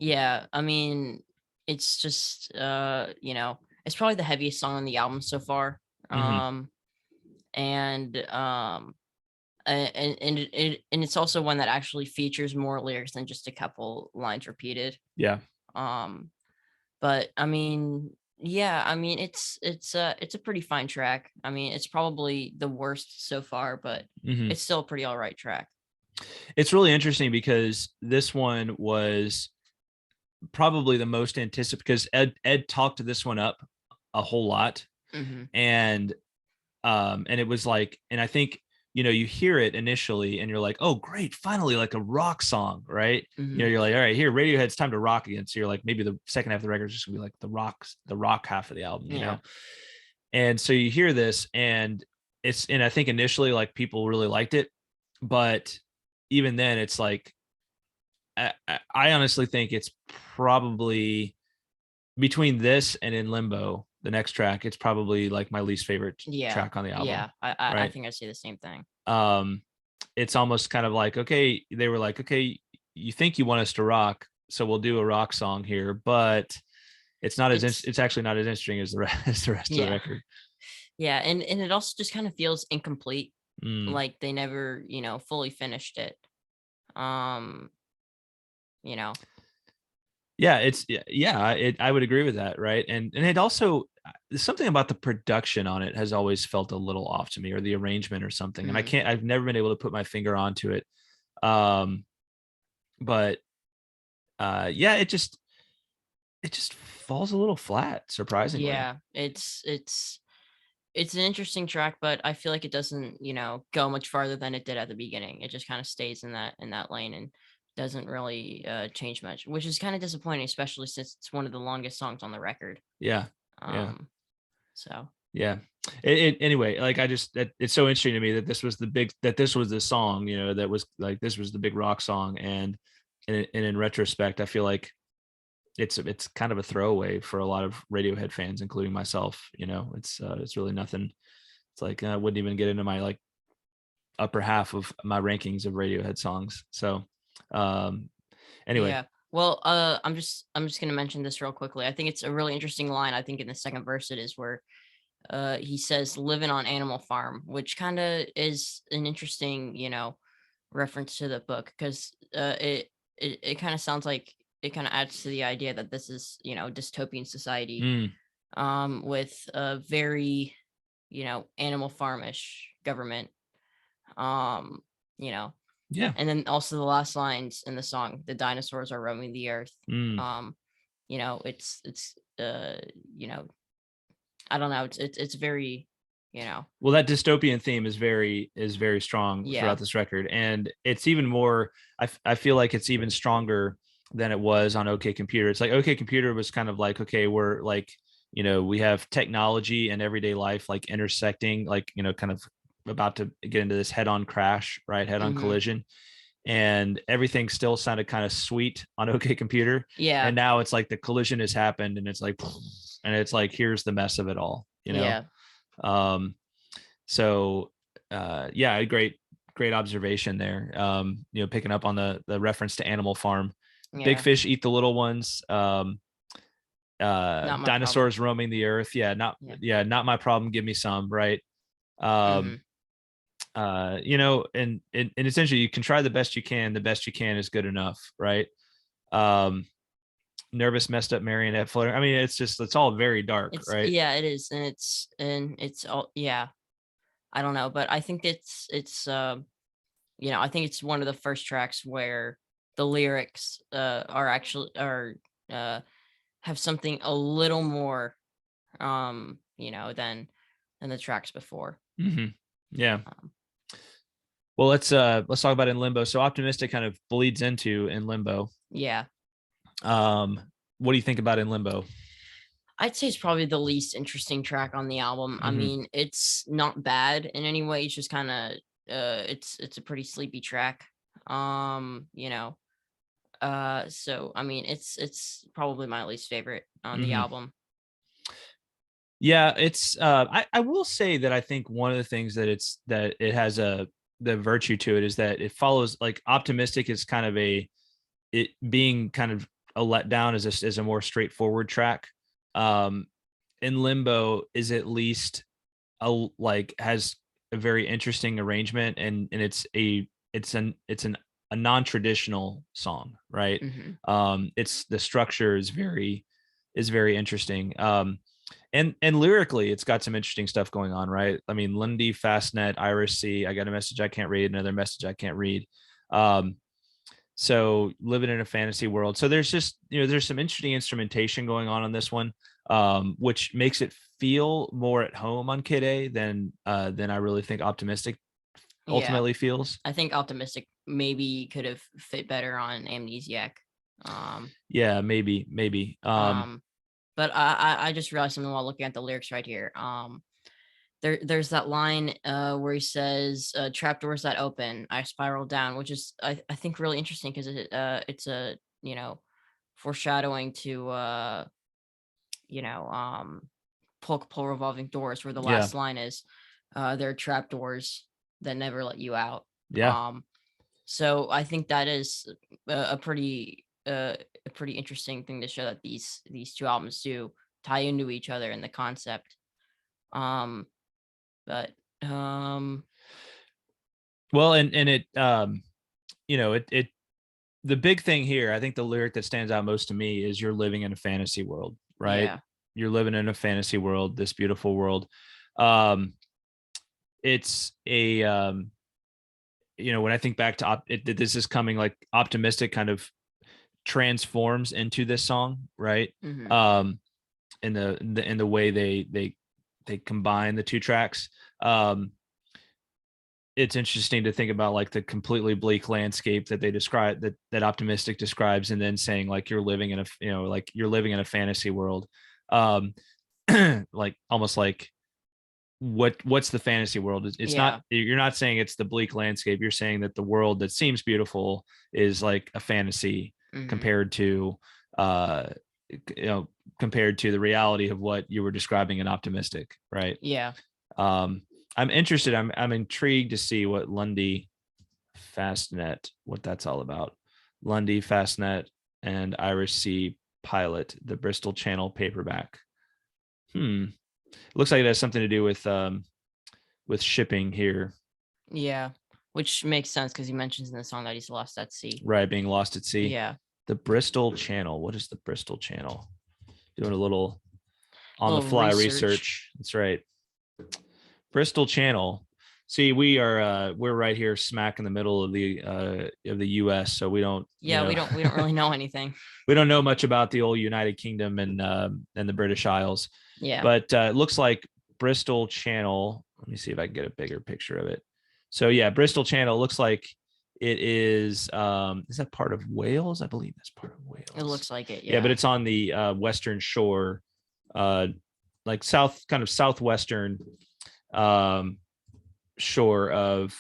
B: Yeah, I mean, it's just it's probably the heaviest song on the album so far. And it's also one that actually features more lyrics than just a couple lines repeated.
A: Yeah.
B: But I mean, yeah, I mean, it's a pretty fine track. I mean, it's probably the worst so far, but it's still a pretty all right track.
A: It's really interesting because this one was probably the most anticipated, because Ed talked this one up a whole lot. And it was like, and I think, you hear it initially and you're like, oh great, finally, like a rock song, right? You're like, all right, here, Radiohead's time to rock again. So you're like, maybe the second half of the record is just gonna be like the rock half of the album, you know? And so you hear this and I think initially like people really liked it, but even then it's like, I honestly think it's probably between this and In Limbo, the next track, it's probably like my least favorite track on the album.
B: Yeah, I think I say the same thing.
A: It's almost kind of like, okay, they were like, okay, you think you want us to rock, so we'll do a rock song here, but it's actually not as interesting as the rest of the record.
B: Yeah, and it also just kind of feels incomplete, like they never, fully finished it.
A: Yeah, I would agree with that, right? And it also, something about the production on it has always felt a little off to me, or the arrangement or something. And I've never been able to put my finger onto it. But yeah, it just falls a little flat, surprisingly.
B: Yeah, it's an interesting track, but I feel like it doesn't, go much farther than it did at the beginning. It just kind of stays in that lane and doesn't really change much, which is kind of disappointing, especially since it's one of the longest songs on the record.
A: Yeah.
B: So
A: yeah. Anyway, like it's so interesting to me that this was the song, that was like, this was the big rock song, and in retrospect, I feel like it's kind of a throwaway for a lot of Radiohead fans, including myself. It's really nothing. It's like I wouldn't even get into my like upper half of my rankings of Radiohead songs. So anyway.
B: Yeah. Well, I'm just gonna mention this real quickly. I think it's a really interesting line. I think in the second verse it is where he says living on Animal Farm, which kind of is an interesting, reference to the book, because it kind of sounds like it kind of adds to the idea that this is, dystopian society, with a very, animal farmish government,
A: Yeah.
B: And then also the last lines in the song, the dinosaurs are roaming the earth. It's I don't know. It's very,
A: Well, that dystopian theme is very strong throughout this record, and it's even more. I feel like it's even stronger than it was on OK Computer. It's like OK Computer was kind of like, okay, we're like, we have technology and everyday life like intersecting, like, kind of about to get into this head-on crash, right? Head-on collision, and everything still sounded kind of sweet on OK Computer.
B: Yeah.
A: And now it's like the collision has happened, and it's like, here's the mess of it all,
B: Yeah.
A: So yeah, great observation there. Picking up on the reference to Animal Farm.
B: Yeah.
A: Big fish eat the little ones. Dinosaurs roaming the earth. Not my problem. Give me some, right? And essentially you can try the best you can. The best you can is good enough, right? Nervous, messed up marionette floating. I mean, it's all very dark, right?
B: Yeah, it is. And it's all, yeah, I don't know, but I think I think it's one of the first tracks where the lyrics have something a little more than the tracks before.
A: Yeah. Well, let's talk about In Limbo. So Optimistic kind of bleeds into In Limbo.
B: Yeah.
A: What do you think about In Limbo?
B: I'd say it's probably the least interesting track on the album. I mean, it's not bad in any way. It's just kind of it's a pretty sleepy track. You know, so I mean, it's probably my least favorite on the
A: Mhm.
B: album.
A: Yeah, it's I will say that I think one of the things that it has the virtue to it is that it follows like Optimistic is kind of it being kind of a letdown as a more straightforward track. Um in Limbo is at least like has a very interesting arrangement, and it's a non-traditional song, right?
B: Hmm.
A: It's the structure is very interesting. And lyrically it's got some interesting stuff going on, right? I mean, Lindy, Fastnet, Irish Sea, I got a message I can't read, another message I can't read. um so living in a fantasy world, so there's just, there's some interesting instrumentation going on this one, which makes it feel more at home on Kid A than I really think Optimistic
B: Yeah,
A: ultimately feels.
B: I think Optimistic maybe could have fit better on Amnesiac. Um,
A: Yeah, maybe.
B: um, but I just realized something while looking at the lyrics right here. There's that line where he says, "Trapdoors that open, I spiral down," which is I think really interesting because it's a, foreshadowing to, you know um pull revolving doors, where the
A: Yeah,
B: last line is, "There are trapdoors that never let you out."
A: yeah.
B: Um, so I think that is a pretty interesting thing to show that these two albums do tie into each other in the concept. Um, but
A: Well, and it it the big thing here, I think the lyric that stands out most to me is you're living in a fantasy world, right?
B: yeah,
A: You're living in a fantasy world, this beautiful world. Um, it's a when I think back to this is coming like Optimistic kind of transforms into this song, right?
B: hmm,
A: Um, in the way they combine the two tracks. It's interesting to think about like the completely bleak landscape that they describe, that Optimistic describes, and then saying like you're living in a, like you're living in a fantasy world. um like almost like what's the fantasy world? It's not,
B: yeah,
A: you're not saying it's the bleak landscape, you're saying that the world that seems beautiful is like a fantasy
B: hmm,
A: compared to uh you know compared to the reality of what you were describing in Optimistic, right?
B: yeah,
A: um I'm interested, I'm intrigued to see what Lundy Fastnet, what that's all about. Lundy Fastnet and Irish Sea Pilot, the Bristol Channel paperback. Looks like it has something to do with shipping here,
B: yeah. Which makes sense because he mentions in the song that he's lost at sea.
A: right? Being lost at sea.
B: Yeah,
A: The Bristol Channel. What is the Bristol Channel? Doing a little
B: a
A: on the
B: little
A: fly
B: research.
A: research. That's right. Bristol Channel. See, we're right here smack in the middle of the US, so we don't,
B: Yeah, we don't really know anything.
A: we don't know much about the old United Kingdom and the British Isles.
B: Yeah,
A: But it looks like Bristol Channel. Let me see if I can get a bigger picture of it. So yeah, Bristol Channel looks like it is that part of Wales? I believe that's part of
B: it
A: Wales.
B: looks like it.
A: Yeah, but
B: Yeah,
A: it's on the western shore, uh like kind of southwestern um shore of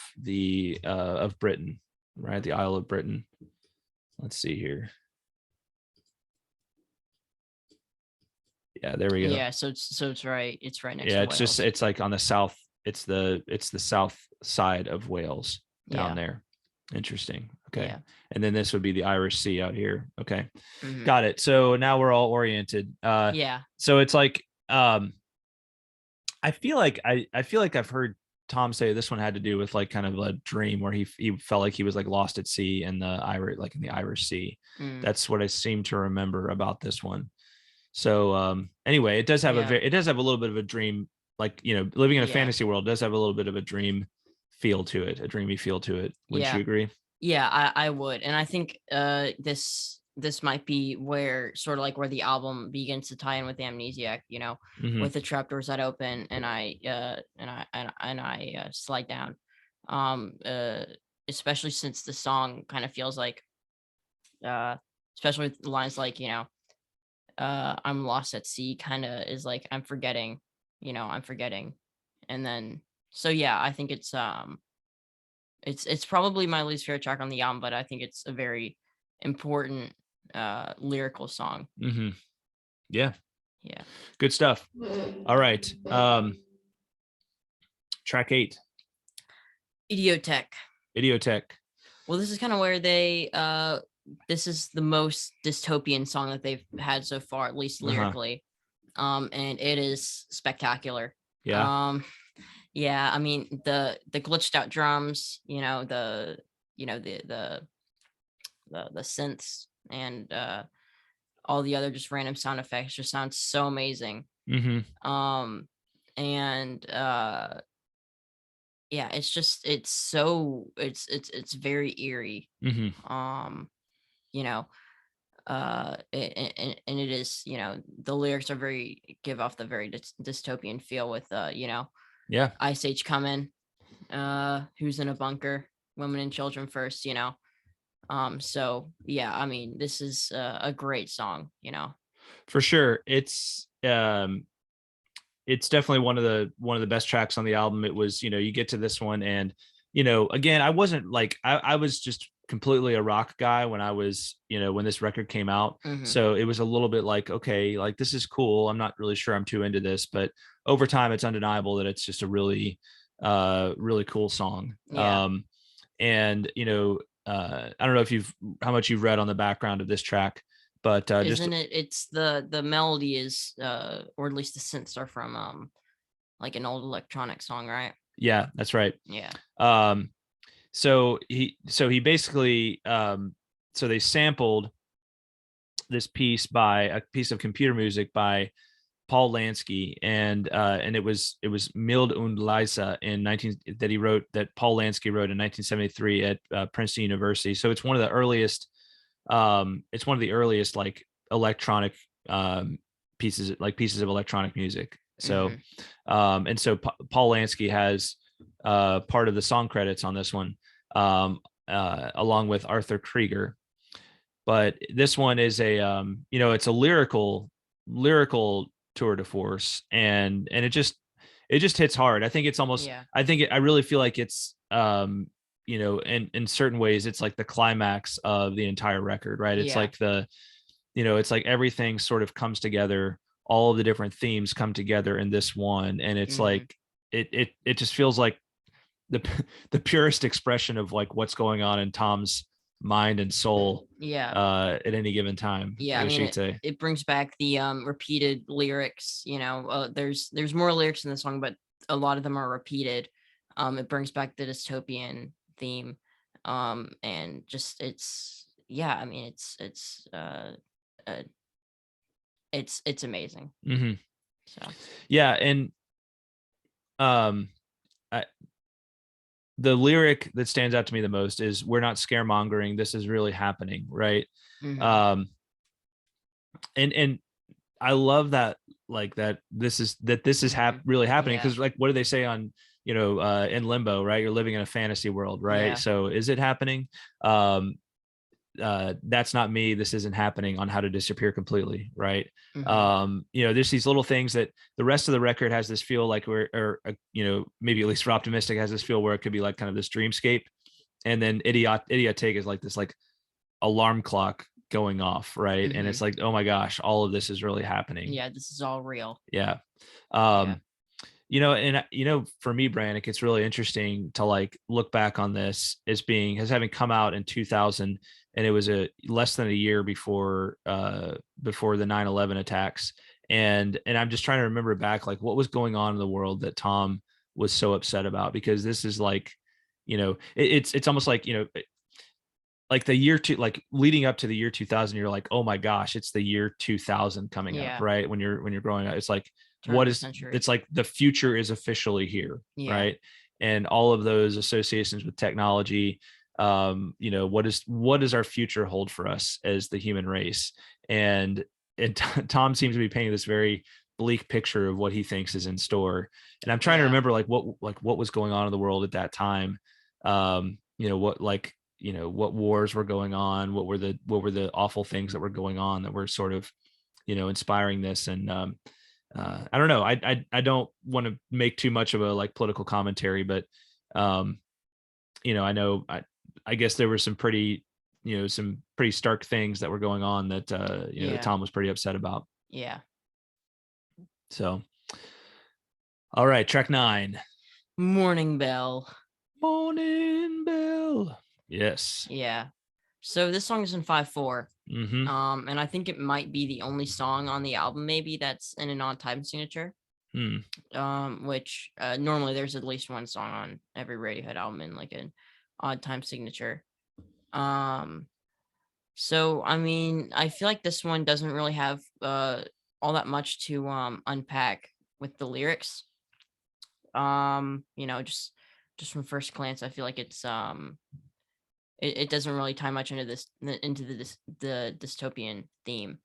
A: Britain, right? The Isle of Britain. Let's see here. Yeah, there we go.
B: yeah. So it's right next
A: Yeah,
B: to
A: it's just
B: Wales.
A: it's like on the south. It's the south side of Wales down
B: Yeah,
A: there. Interesting. Okay.
B: yeah.
A: And then this would be the Irish Sea out here. Okay.
B: Hmm.
A: Got it. So now we're all oriented.
B: Yeah,
A: So it's like I feel like I've heard Tom say this one had to do with like kind of a dream where he felt like he was like lost at sea in the Irish, like in the Irish Sea.
B: mm,
A: That's what I seem to remember about this one. So anyway,
B: yeah,
A: it does have a little bit of a dream, like, living in a
B: yeah,
A: fantasy world does have a little bit of a dream feel to it, a dreamy feel to it. Wouldn't
B: yeah.
A: you agree?
B: Yeah, I would. And I think this might be where sort of like where the album begins to tie in with Amnesiac,
A: Hmm.
B: with the trapdoors that open and I slide down. Um uh Especially since the song kind of feels like, uh especially with lines like, I'm lost at sea, kind of is like I'm forgetting. And then so yeah, I think It's probably my least favorite track on the album, but I think it's a very important lyrical song.
A: Yeah,
B: Yeah.
A: good stuff. All right, track 8,
B: Idioteque.
A: Idioteque.
B: Well, this is kind of where they this is the most dystopian song that they've had so far, at least lyrically. And it is spectacular.
A: Yeah.
B: Yeah, I mean the glitched out drums, the the synths and all the other just random sound effects just sound so amazing. Um and yeah, it's so it's very eerie. You know, and it is, the lyrics are very give off the very dystopian feel with
A: Yeah,
B: ice age coming, who's in a bunker, women and children first, so yeah, I mean this is a great song.
A: for sure. It's definitely one of the best tracks on the album. It was, you get to this one, and again, I wasn't like, I was just completely a rock guy when I was, when this record came out. So it was a little bit like, okay, like this is cool. I'm not really sure I'm too into this, but over time it's undeniable that it's just a really really cool song.
B: Yeah.
A: And I don't know how much you've read on the background of this track, but just
B: Isn't it? It's the melody is, or at least the synths are from like an old electronic song, right?
A: yeah, that's right.
B: Yeah.
A: So he basically, so they sampled this piece by a piece of computer music by Paul Lansky, and it was Mild und Leise in 19 that he wrote, that Paul Lansky wrote in 1973 at Princeton University. So it's one of the earliest like electronic pieces of electronic music. So and so Paul Lansky has part of the song credits on this one, along with Arthur Krieger. But this one is it's a lyrical tour de force, and it just hits hard. I think it's almost,
B: Yeah.
A: I really feel like it's in certain ways it's like the climax of the entire record, right? It's
B: Yeah.
A: like it's like everything sort of comes together, all of the different themes come together in this one, and it's like it just feels like the purest expression of like what's going on in Tom's mind and soul
B: Yeah.
A: at any given time.
B: Yeah,
A: I
B: I
A: guess
B: mean
A: you could say.
B: it brings back the repeated lyrics. There's more lyrics in the song, but a lot of them are repeated. It brings back the dystopian theme, and just it's yeah. I mean uh it's amazing. So
A: Yeah, and um, I, the lyric that stands out to me the most is, "We're not scaremongering. This is really happening," right? Um, and I love that, like that this is really happening, because like what do they say on in Limbo, right? You're living in a fantasy world, right?
B: Yeah.
A: So is it happening? That's not me. This isn't happening on How to Disappear Completely, right? There's these little things that the rest of the record has this feel like maybe at least for Optimistic has this feel where it could be like kind of this dreamscape, and then Idioteque is like this like alarm clock going off, right? And it's like, oh my gosh, all of this is really happening.
B: Yeah, this is all real.
A: Yeah.
B: Yeah.
A: And for me, Brand, it gets really interesting to like look back on this as having come out in 2000, and it was a less than a year before the 9/11 attacks. And I'm just trying to remember back, like what was going on in the world that Tom was so upset about, because this is like, it's almost like, like the year two, like leading up to the year 2000, you're like, oh my gosh, it's the year 2000 coming up, right? When you're growing up, it's like, it's like the future is officially here, right? And all of those associations with technology, what does our future hold for us as the human race? And Tom seems to be painting this very bleak picture of what he thinks is in store. And I'm trying to remember like what was going on in the world at that time. What wars were going on, what were the awful things that were going on that were sort of inspiring this. And I don't know, I don't want to make too much of a like political commentary, but I know I guess there were some pretty stark things that were going on that that Tom was pretty upset about.
B: Yeah.
A: So, all right, track 9.
B: Morning Bell.
A: Morning Bell. Yes.
B: Yeah. So this song is in 5/4.
A: Mm-hmm.
B: And I think it might be the only song on the album maybe that's in an odd time signature. Which normally there's at least one song on every Radiohead album in like an odd time signature. So I mean, I feel like this one doesn't really have all that much to unpack with the lyrics. Just from first glance, I feel like it's it doesn't really tie much into the dystopian theme.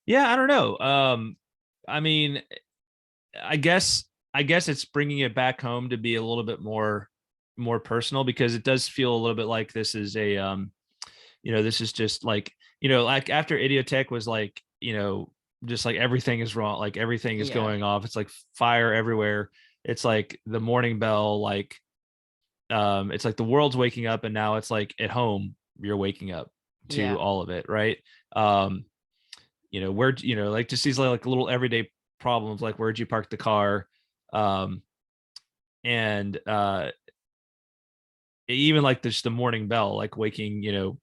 A: Yeah, I don't know. I mean, I guess it's bringing it back home to be a little bit more personal, because it does feel a little bit like this is a this is just like, like after Idioteque was like, just like everything is wrong, like everything is going off, it's like fire everywhere, it's like the morning bell, like it's like the world's waking up, and now it's like at home you're waking up to all of it, right? Where like just these like little everyday problems, like where'd you park the car, and even like just the morning bell, like waking you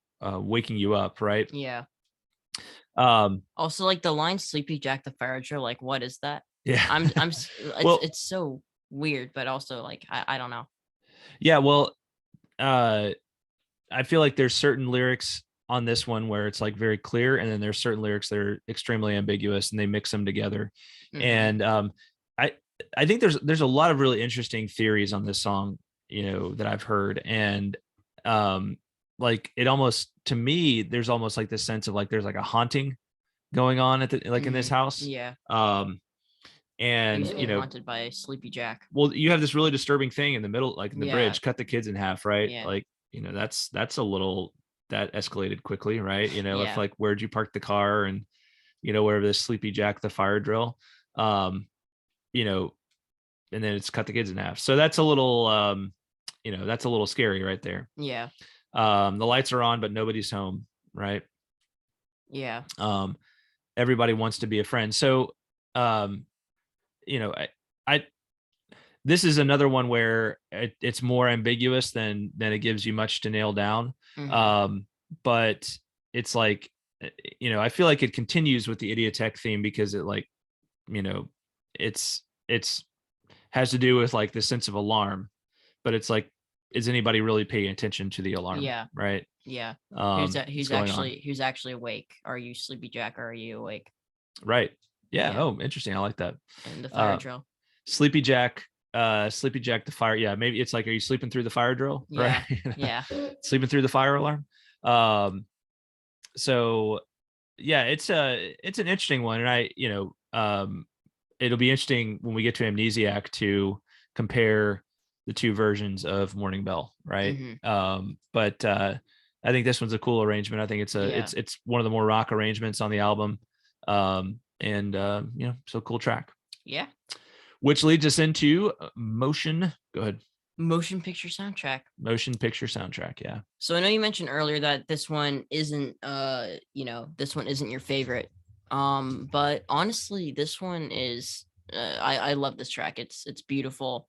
A: up, right?
B: Yeah. Also, like the line "Sleepy Jack the Fire Drill," like what is that?
A: Yeah.
B: It's so weird, but also like I don't know.
A: Yeah, well, I feel like there's certain lyrics on this one where it's like very clear, and then there's certain lyrics that are extremely ambiguous, and they mix them together. And I think there's a lot of really interesting theories on this song, that I've heard, and like it almost, to me, there's almost like this sense of like there's like a haunting going on at the in this house.
B: Yeah.
A: And
B: he's getting haunted by Sleepy Jack.
A: Well, you have this really disturbing thing in the middle, like in the bridge, cut the kids in half, right?
B: Yeah.
A: Like, that's a little, that escalated quickly, right? If like, where'd you park the car, and wherever this Sleepy Jack the fire drill, and then it's cut the kids in half. So that's a little that's a little scary right there.
B: Yeah.
A: The lights are on, but nobody's home, right?
B: Yeah.
A: Everybody wants to be a friend. So I this is another one where it's more ambiguous than it gives you much to nail down. But it's like, I feel like it continues with the Idioteque theme, because it like, it's has to do with like the sense of alarm, but it's like, is anybody really paying attention to the alarm?
B: Yeah.
A: Right.
B: Yeah. Who's actually awake? Are you Sleepy Jack, or are you awake?
A: Right. Yeah. Oh, interesting. I like that.
B: And the fire drill.
A: Sleepy Jack the fire. Yeah. Maybe it's like, are you sleeping through the fire drill?
B: Yeah.
A: Right.
B: Yeah.
A: Sleeping through the fire alarm. So yeah, it's an interesting one. And it'll be interesting when we get to Amnesiac to compare the two versions of Morning Bell. Right. But I think this one's a cool arrangement. I think it's one of the more rock arrangements on the album. So cool track.
B: Yeah.
A: Which leads us into motion. Go ahead.
B: Motion picture soundtrack.
A: Yeah.
B: So I know you mentioned earlier that this one isn't your favorite. But honestly, this one is I love this track. It's beautiful.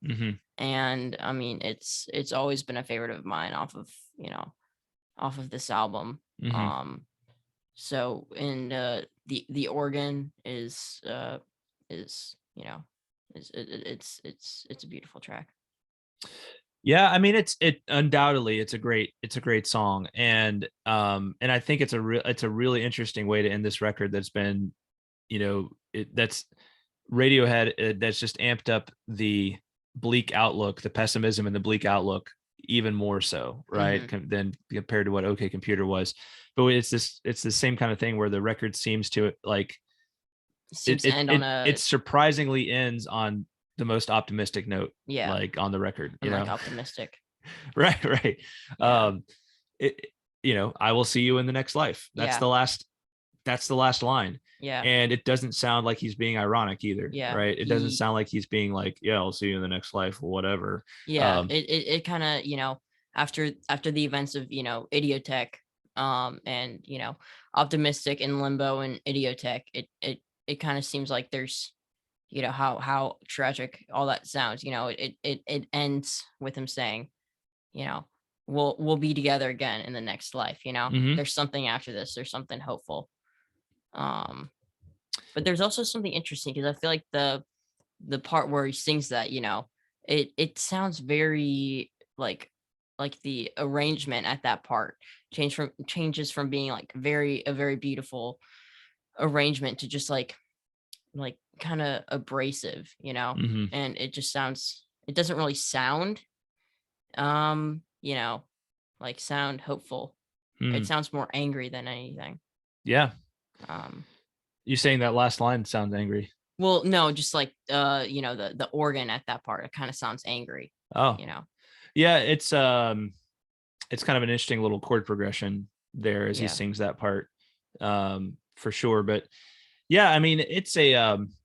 B: And I mean it's always been a favorite of mine off of this album. So and the organ is it's a beautiful track.
A: Yeah, I mean it undoubtedly it's a great song, and I think it's a really interesting way to end this record. That's been, that's Radiohead, that's just amped up the bleak outlook, the pessimism and the bleak outlook even more so, right? Than compared to what OK Computer was. But it's the same kind of thing where the record seems to like it surprisingly ends on the most optimistic note, like on the record,
B: like optimistic.
A: right. Yeah. I will see you in the next life. That's the last that's the last line.
B: Yeah.
A: And it doesn't sound like he's being ironic either.
B: Yeah.
A: Right. It doesn't sound like he's being like, yeah, I'll see you in the next life or whatever.
B: Yeah. It kind of, after the events of, Idioteque, and, Optimistic and Limbo and Idioteque, it kind of seems like there's, how tragic all that sounds. It ends with him saying, you know, we'll be together again in the next life.
A: Mhm.
B: There's something after this. There's something hopeful. Um, but there's also something interesting because I feel like the part where he sings that, it sounds very like the arrangement at that part changes from being like a very beautiful arrangement to just like kind of abrasive,
A: Mhm.
B: and it doesn't really sound you know like sound hopeful. It
A: Mm.
B: sounds more angry than anything.
A: Yeah.
B: um
A: You saying that last line sounds angry.
B: well, no, just like the organ at that part, it kind of sounds angry,
A: Oh,
B: you know
A: yeah. It's kind of an interesting little chord progression there as he
B: yeah.
A: sings that part, for sure. But yeah, I mean, it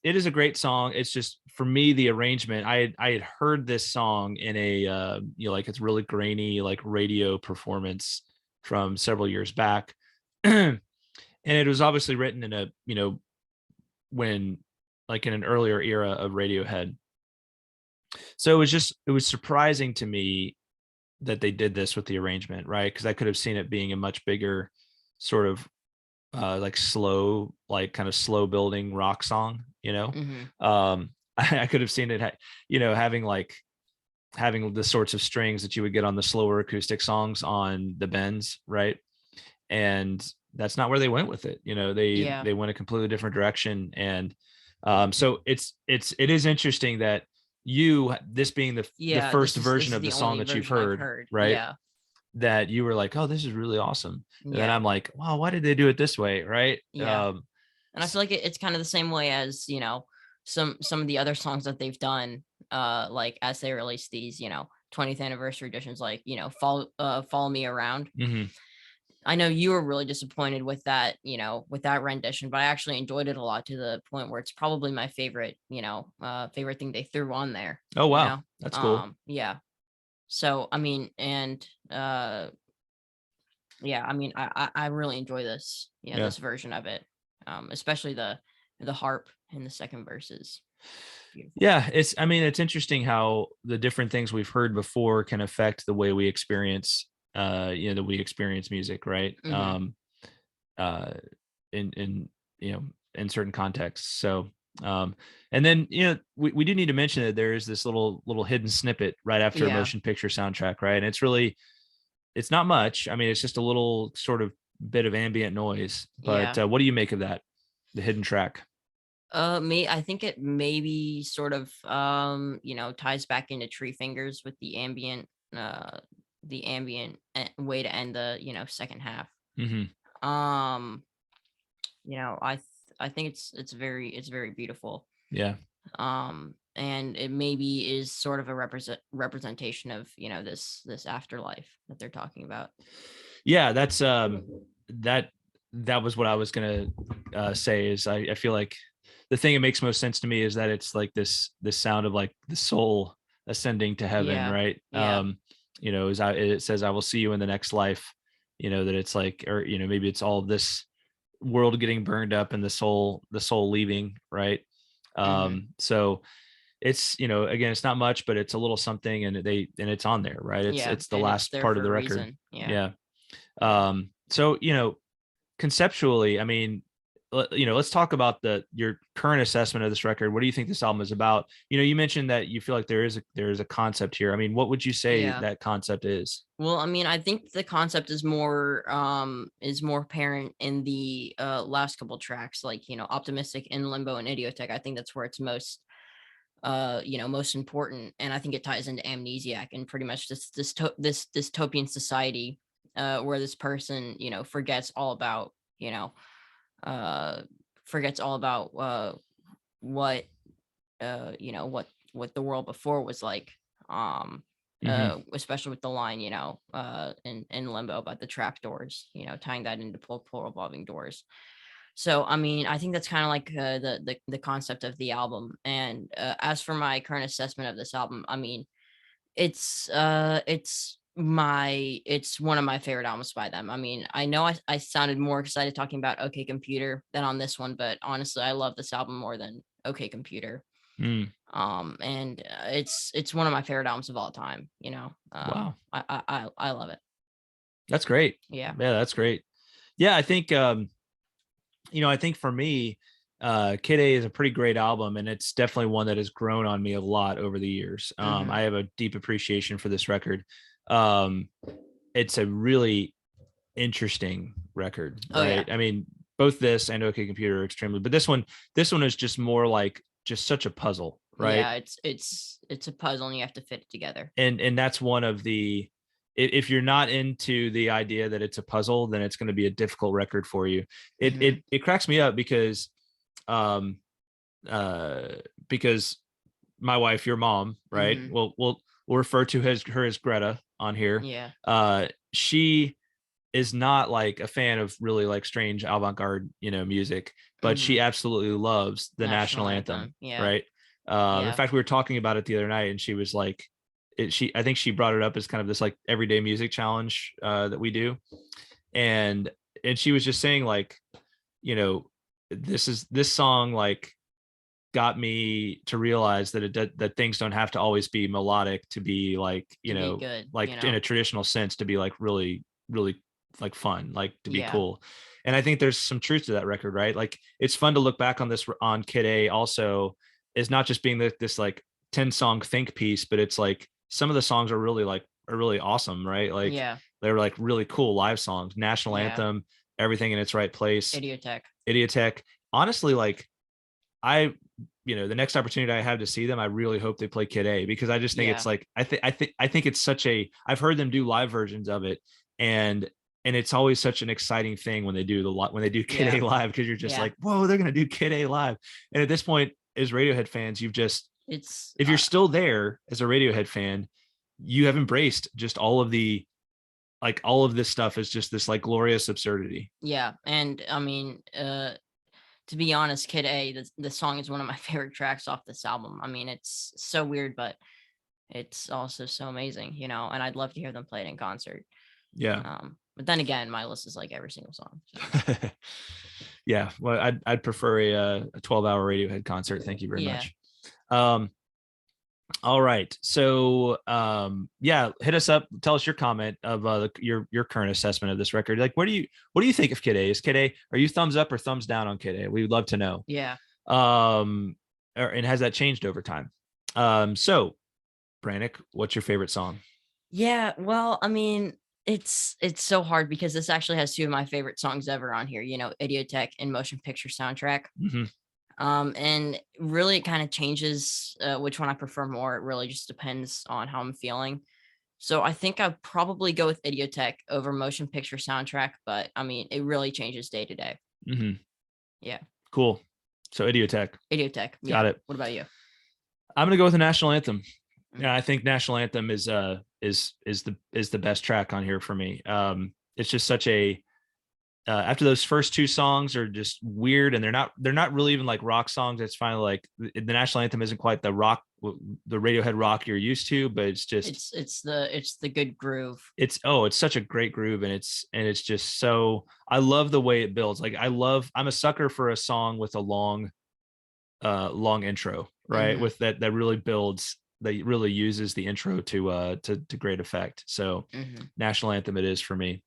A: is a great song. It's just for me the arrangement. I had heard this song in a like it's really grainy like radio performance from several years back, and it was obviously written in a when like in an earlier era of Radiohead. So it was surprising to me that they did this with the arrangement, right? Because I could have seen it being a much bigger sort of like slow, like kind of slow building rock song,
B: Hmm.
A: I could have seen it having having the sorts of strings that you would get on the slower acoustic songs on the bends, right? And that's not where they went with it.
B: Yeah.
A: They went a completely different direction. And so it is interesting that this being the
B: Yeah,
A: first
B: this
A: version
B: is
A: of the
B: the
A: song
B: only
A: that you've
B: version I've
A: heard,
B: heard.
A: right?
B: Yeah.
A: That you were like, oh, this is really awesome. And then
B: Yeah.
A: I'm like, wow, why did they do it this way? Right.
B: Yeah. And I feel like it's kind of the same way as, some of the other songs that they've done, like as they release these, 20th anniversary editions, like, Follow Me Around.
A: Mhm.
B: I know you were really disappointed with that, with that rendition, but I actually enjoyed it a lot to the point where it's probably my favorite, favorite thing they threw on there,
A: Oh,
B: you
A: wow.
B: know?
A: That's cool.
B: Yeah. So, I mean, and yeah, I mean, I really enjoy this,
A: Yeah.
B: this version of it, especially the harp in the second verses. Beautiful.
A: Yeah, I mean, it's interesting how the different things we've heard before can affect the way we experience that we experience music, right?
B: Hmm.
A: Uh in in certain contexts. So and then we do need to mention that there is this little hidden snippet right after a
B: Yeah.
A: motion picture soundtrack, right? And it's not much. I mean, it's just a little sort of bit of ambient noise. But
B: Yeah.
A: what do you make of that? The hidden track.
B: I think it maybe sort of ties back into Treefingers with the ambient way to end the, second half.
A: Hmm.
B: Um, I think it's very beautiful.
A: Yeah.
B: And it maybe is sort of a representation of, this afterlife that they're talking about.
A: Yeah, that's that that was what I was gonna say. Is I feel like the thing that makes most sense to me is that it's like this sound of like the soul ascending to heaven,
B: Yeah.
A: right?
B: Yeah.
A: It says, "I will see you in the next life." That it's like, or maybe it's all of this world getting burned up and the soul leaving, right?
B: Hmm.
A: So it's again, it's not much, but it's a little something, and it's on there, right? it's
B: Yeah.
A: it's the
B: And it's
A: last
B: there
A: part of
B: for
A: the
B: a
A: record.
B: reason. Yeah.
A: Yeah.
B: Yeah.
A: So conceptually, I mean, let's talk about your current assessment of this record. What do you think this album is about? You mentioned that you feel like there is a concept here. I mean, what would you say
B: Yeah.
A: that concept is?
B: Well, I mean, I think the concept is more apparent in the last couple tracks, like, Optimistic in Limbo and Idioteque. I think that's where it's most important. And I think it ties into Amnesiac and pretty much this dystopian society where this person, forgets all about, you know, uh forgets all about what what the world before was like. um
A: Hmm.
B: Especially with the line, in Limbo about the trap doors, tying that into plural revolving doors. So, I mean, I think that's kind of like the concept of the album. And as for my current assessment of this album, I mean, it's one of my favorite albums by them. I mean, I know I sounded more excited talking about OK Computer than on this one, but honestly, I love this album more than OK Computer.
A: Mm,
B: And it's one of my favorite albums of all time.
A: wow,
B: I love it.
A: that's great.
B: Yeah.
A: Yeah, that's great. Yeah, I think I think for me, Kid A is a pretty great album, and it's definitely one that has grown on me a lot over the years. I have a deep appreciation for this record. It's a really interesting record,
B: Oh yeah.
A: right? I mean, both this and OK Computer are extremely, but this one is just more like just such a puzzle, right?
B: Yeah, it's a puzzle and you have to fit it together.
A: And that's one of the, if you're not into the idea that it's a puzzle, then it's going to be a difficult record for you. It cracks me up because um because my wife, your mom, right? We'll refer to her as Greta on here.
B: Yeah.
A: She is not like a fan of really like strange avant-garde, music, but she absolutely loves the national anthem.
B: Yeah.
A: Right. In fact, we were talking about it the other night, and she was like, I think she brought it up as kind of this like everyday music challenge that we do. And she was just saying like, this song like got me to realize that things don't have to always be melodic to be like,
B: good,
A: in a traditional sense, to be like really, really like fun, like to be
B: Yeah.
A: cool. And I think there's some truth to that record, right? Like it's fun to look back on this on Kid A also, is not just being this like 10-song think piece, but it's like some of the songs are really awesome, right? Like
B: Yeah.
A: they're like really cool live songs. National
B: Yeah.
A: Anthem, Everything in Its Right Place,
B: Idioteque.
A: Honestly, like I, the next opportunity I have to see them, I really hope they play Kid A, because I just think it's like, I think it's such a, I've heard them do live versions of it, and it's always such an exciting thing when they do Kid A live, because you're just like, whoa, they're gonna do Kid A live. And at this point, as Radiohead fans, if you're still there as a Radiohead fan, you have embraced just all of this stuff is just this like glorious absurdity.
B: Yeah. And I mean, to be honest, Kid A, the song is one of my favorite tracks off this album. I mean, it's so weird, but it's also so amazing, and I'd love to hear them play it in concert.
A: Yeah.
B: But then again, my list is like every single song. So.
A: Yeah. Well, I'd prefer a 12-hour Radiohead concert. Thank you very much. All right. So hit us up. Tell us your comment of your current assessment of this record. Like, what do you think of Kid A? Is Kid A, are you thumbs up or thumbs down on Kid A? We would love to know.
B: Yeah.
A: And has that changed over time? So Brannick, what's your favorite song?
B: Yeah, well, I mean, it's so hard because this actually has two of my favorite songs ever on here, Idioteque and Motion Picture Soundtrack. And really it kind of changes which one I prefer more. It really just depends on how I'm feeling. So I think I'd probably go with Idioteque over Motion Picture Soundtrack, but I mean, it really changes day to day. Yeah.
A: Cool. So Idioteque.
B: Got it. What about you?
A: I'm gonna go with the National Anthem. Yeah, I think National Anthem is the best track on here for me. It's just such a after those first two songs are just weird, and they're not really even like rock songs. It's finally like the National Anthem isn't quite the Radiohead rock you're used to, but it's just
B: it's the good groove.
A: It's such a great groove, and it's just so, I love the way it builds. Like I'm a sucker for a song with a long intro, right? With that really builds, that really uses the intro to great effect. So National Anthem it is for me.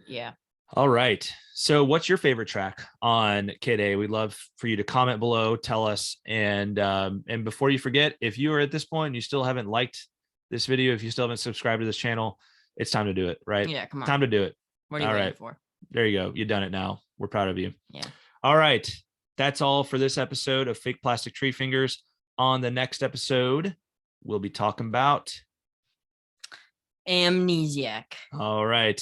B: Yeah.
A: All right. So what's your favorite track on Kid A? We'd love for you to comment below, tell us. And before you forget, if you are at this point and you still haven't liked this video, if you still haven't subscribed to this channel, it's time to do it, right?
B: Yeah, come on.
A: Time to do it.
B: What are you waiting for?
A: There you go. You've done it now. We're proud of you.
B: Yeah.
A: All right. That's all for this episode of Fake Plastic Treefingers. On the next episode, we'll be talking about
B: Amnesiac.
A: All right.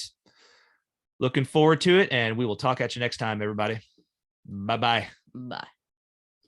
A: Looking forward to it, and we will talk at you next time, everybody. Bye-bye.
B: Bye.